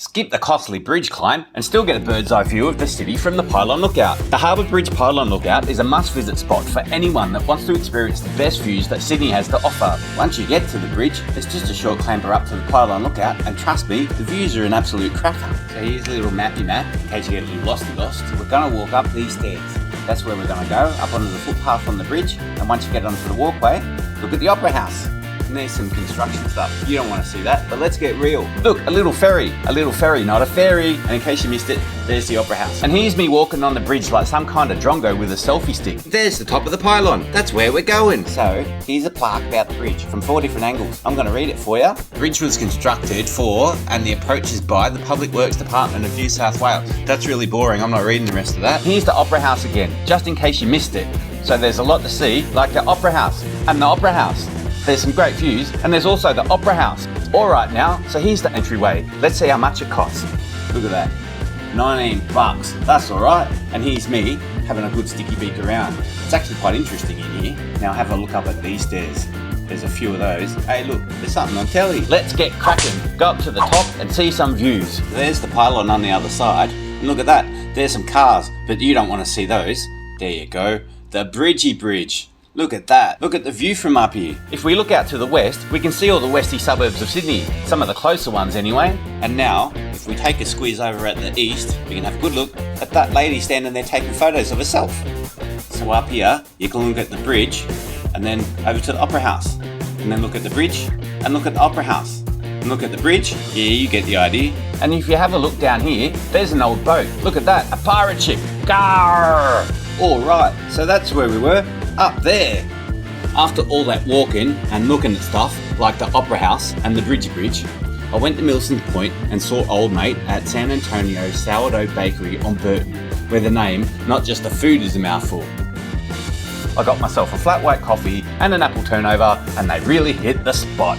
Skip the costly bridge climb and still get a bird's eye view of the city from the Pylon Lookout. The Harbour Bridge Pylon Lookout is a must-visit spot for anyone that wants to experience the best views that Sydney has to offer. Once you get to the bridge, it's just a short clamber up to the Pylon Lookout, and trust me, the views are an absolute cracker. So here's a little mappy map, in case you get a little lost. We're going to walk up these stairs. That's where we're going to go, up onto the footpath on the bridge, and once you get onto the walkway, look at the Opera House. And there's some construction stuff. You don't want to see that, but let's get real. Look, a little ferry, not a fairy. And in case you missed it, there's the Opera House. And here's me walking on the bridge like some kind of drongo with a selfie stick. There's the top of the pylon. That's where we're going. So here's a plaque about the bridge from 4 different angles. I'm going to read it for you. The bridge was constructed for and the approach is by the Public Works Department of New South Wales. That's really boring. I'm not reading the rest of that. Here's the Opera House again, just in case you missed it. So there's a lot to see, like the Opera House and the Opera House. There's some great views, and there's also the Opera House. Alright now, so here's the entryway. Let's see how much it costs. Look at that, 19 bucks, that's alright. And here's me, having a good sticky beak around. It's actually quite interesting in here. Now have a look up at these stairs. There's a few of those. Hey look, there's something on telly. Let's get cracking. Go up to the top and see some views. There's the pylon on the other side. And look at that, there's some cars, but you don't want to see those. There you go, the Bridgie Bridge. Look at that. Look at the view from up here. If we look out to the west, we can see all the westy suburbs of Sydney. Some of the closer ones anyway. And now, if we take a squeeze over at the east, we can have a good look at that lady standing there taking photos of herself. So up here, you can look at the bridge, and then over to the Opera House. And then look at the bridge, and look at the Opera House. And look at the bridge. Yeah, you get the idea. And if you have a look down here, there's an old boat. Look at that, a pirate ship. Garr! Alright, so that's where we were. Up there. After all that walking and looking at stuff like the Opera House and the Bridge, I went to Milson Point and saw old mate at San Antonio Sourdough Bakery on Burton, where the name, not just the food, is a mouthful. I got myself a flat white coffee and an apple turnover, and they really hit the spot.